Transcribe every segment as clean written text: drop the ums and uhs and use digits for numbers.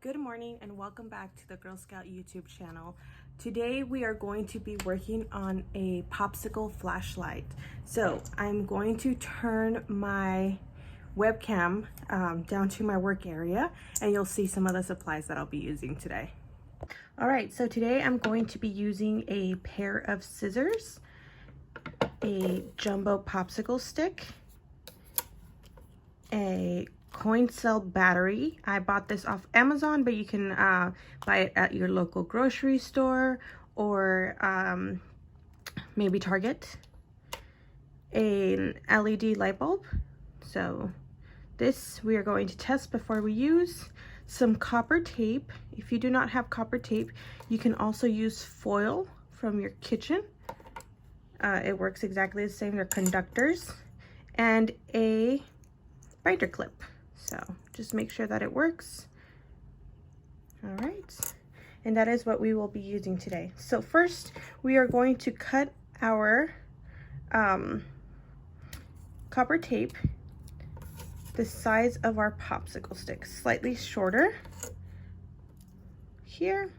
Good morning and welcome back to the Girl Scout YouTube channel. Today we are going to be working on a popsicle flashlight. So I'm going to turn my webcam down to my work area and you'll see some of the supplies that I'll be using today. All right, so today I'm going to be using a pair of scissors, a jumbo popsicle stick, a coin cell battery. I bought this off Amazon, but you can buy it at your local grocery store or maybe Target. An LED light bulb. So this we are going to test before we use. Some copper tape. If you do not have copper tape, you can also use foil from your kitchen. It works exactly the same. They're conductors. And a binder clip. So just make sure that it works. All right, and that is what we will be using today. So first we are going to cut our copper tape the size of our popsicle stick, slightly shorter here.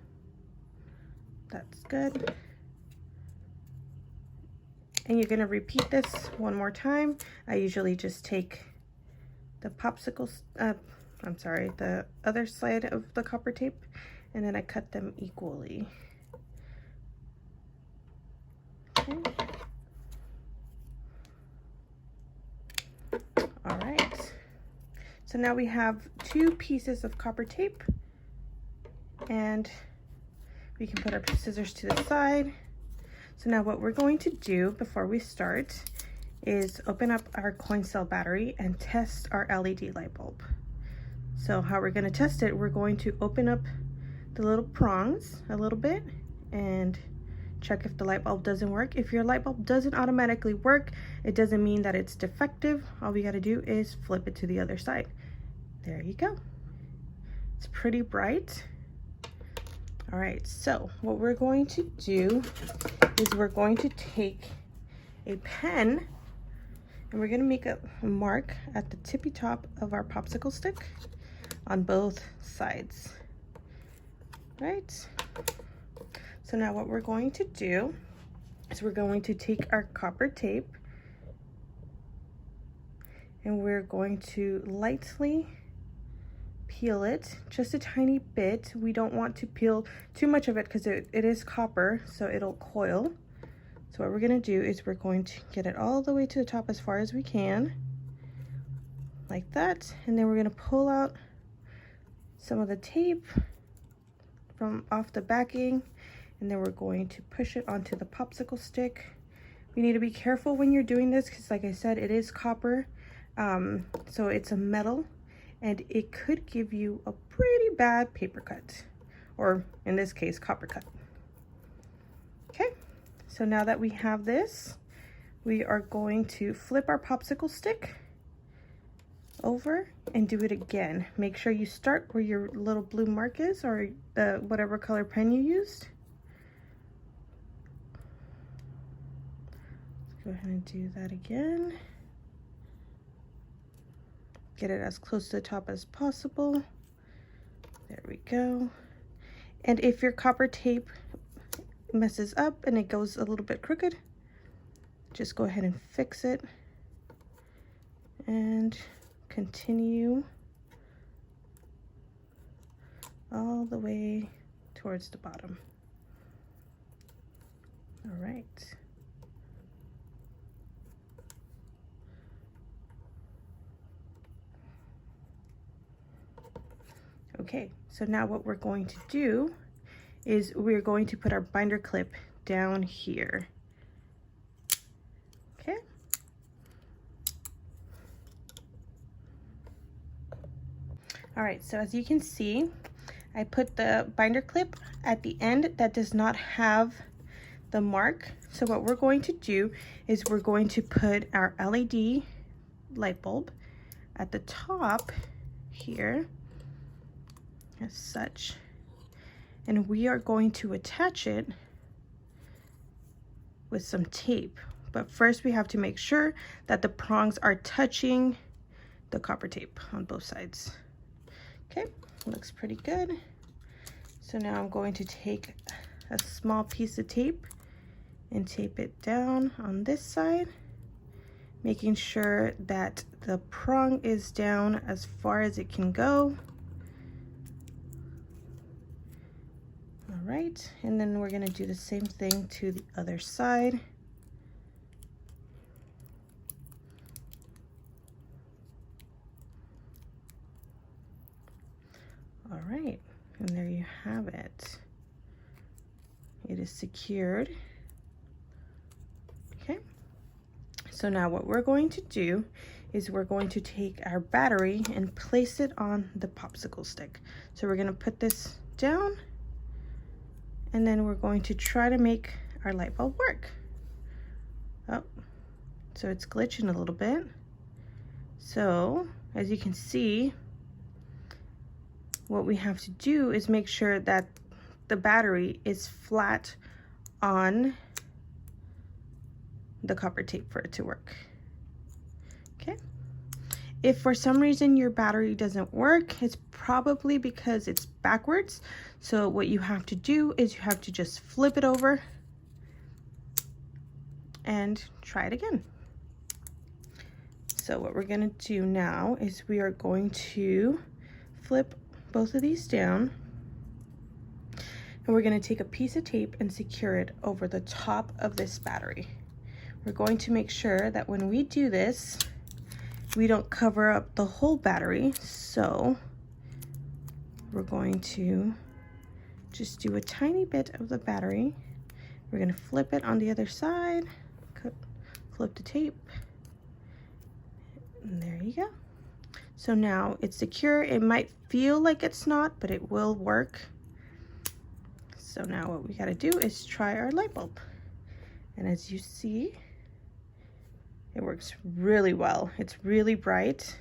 That's good. And you're going to repeat this one more time. I usually just take the the other side of the copper tape, and then I cut them equally. Okay. All right. So now we have 2 pieces of copper tape, and we can put our scissors to the side. So now what we're going to do before we start is open up our coin cell battery and test our LED light bulb. So how we're going to test it, we're going to open up the little prongs a little bit and check if the light bulb doesn't work. If your light bulb doesn't automatically work, it doesn't mean that it's defective. All we got to do is flip it to the other side. There you go. It's pretty bright. All right, so what we're going to do is we're going to take a pen and we're going to make a mark at the tippy top of our popsicle stick on both sides. Right? So now what we're going to do is we're going to take our copper tape and we're going to lightly peel it just a tiny bit. We don't want to peel too much of it because it is copper, so it'll coil. So what we're going to do is we're going to get it all the way to the top as far as we can, like that, and then we're going to pull out some of the tape from off the backing, and then we're going to push it onto the popsicle stick. We need to be careful when you're doing this because, like I said, it is copper, so it's a metal, and it could give you a pretty bad paper cut, or in this case, copper cut. Okay. So now that we have this, we are going to flip our popsicle stick over and do it again. Make sure you start where your little blue mark is, or the whatever color pen you used. Let's go ahead and do that again. Get it as close to the top as possible. There we go. And if your copper tape messes up and it goes a little bit crooked, just go ahead and fix it and continue all the way towards the bottom. All right. Okay, so now what we're going to do is we're going to put our binder clip down here. Okay. All right, so as you can see, I put the binder clip at the end that does not have the mark. So what we're going to do is we're going to put our LED light bulb at the top here, as such. And we are going to attach it with some tape. But first we have to make sure that the prongs are touching the copper tape on both sides. Okay, Looks pretty good. So now I'm going to take a small piece of tape and tape it down on this side, making sure that the prong is down as far as it can go. All right, and then we're gonna do the same thing to the other side. All right, and there you have it. It is secured. Okay, so now what we're going to do is we're going to take our battery and place it on the popsicle stick. So we're gonna put this down, and then we're going to try to make our light bulb work. Oh, so it's glitching a little bit. So as you can see, what we have to do is make sure that the battery is flat on the copper tape for it to work. Okay. If for some reason your battery doesn't work, it's probably because it's backwards. So what you have to do is you have to just flip it over and try it again. So what we're gonna do now is we are going to flip both of these down, and we're going to take a piece of tape and secure it over the top of this battery. We're going to make sure that when we do this, we don't cover up the whole battery. So we're going to just do a tiny bit of the battery. We're going to flip it on the other side, flip the tape, and there you go. So now it's secure. It might feel like it's not, but it will work. So now what we got to do is try our light bulb. And as you see, it works really well. It's really bright.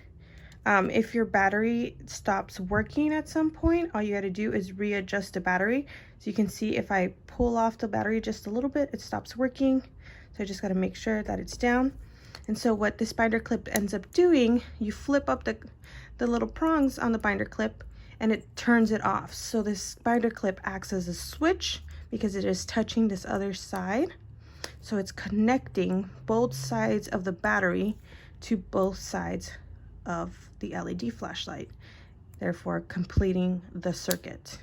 If your battery stops working at some point, all you got to do is readjust the battery. So you can see if I pull off the battery just a little bit, it stops working. So I just got to make sure that it's down. And so what this binder clip ends up doing, you flip up the little prongs on the binder clip and it turns it off. So this binder clip acts as a switch because it is touching this other side. So it's connecting both sides of the battery to both sides of the LED flashlight, therefore completing the circuit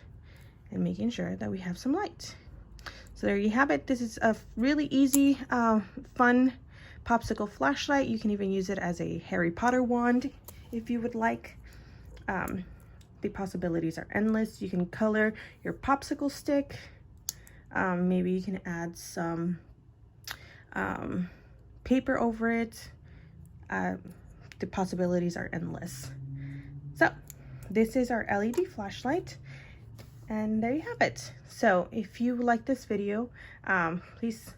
and making sure that we have some light. So there you have it. This is a really easy, fun popsicle flashlight. You can even use it as a Harry Potter wand if you would like. The possibilities are endless. You can color your popsicle stick. Maybe you can add some paper over it. The possibilities are endless. So this is our LED flashlight, and there you have it. So if you like this video, please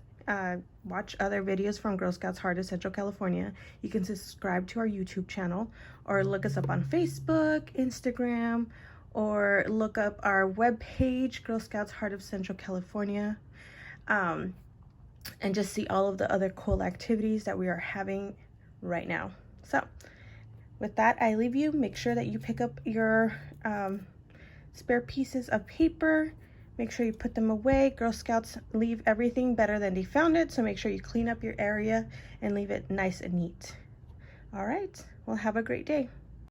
watch other videos from Girl Scouts Heart of Central California. You can subscribe to our YouTube channel, or look us up on Facebook, Instagram, or look up our webpage, Girl Scouts Heart of Central California, and just see all of the other cool activities that we are having right now. So with that, I leave you. Make sure that you pick up your spare pieces of paper. Make sure you put them away. Girl Scouts leave everything better than they found it, so make sure you clean up your area and leave it nice and neat. All right, well, have a great day.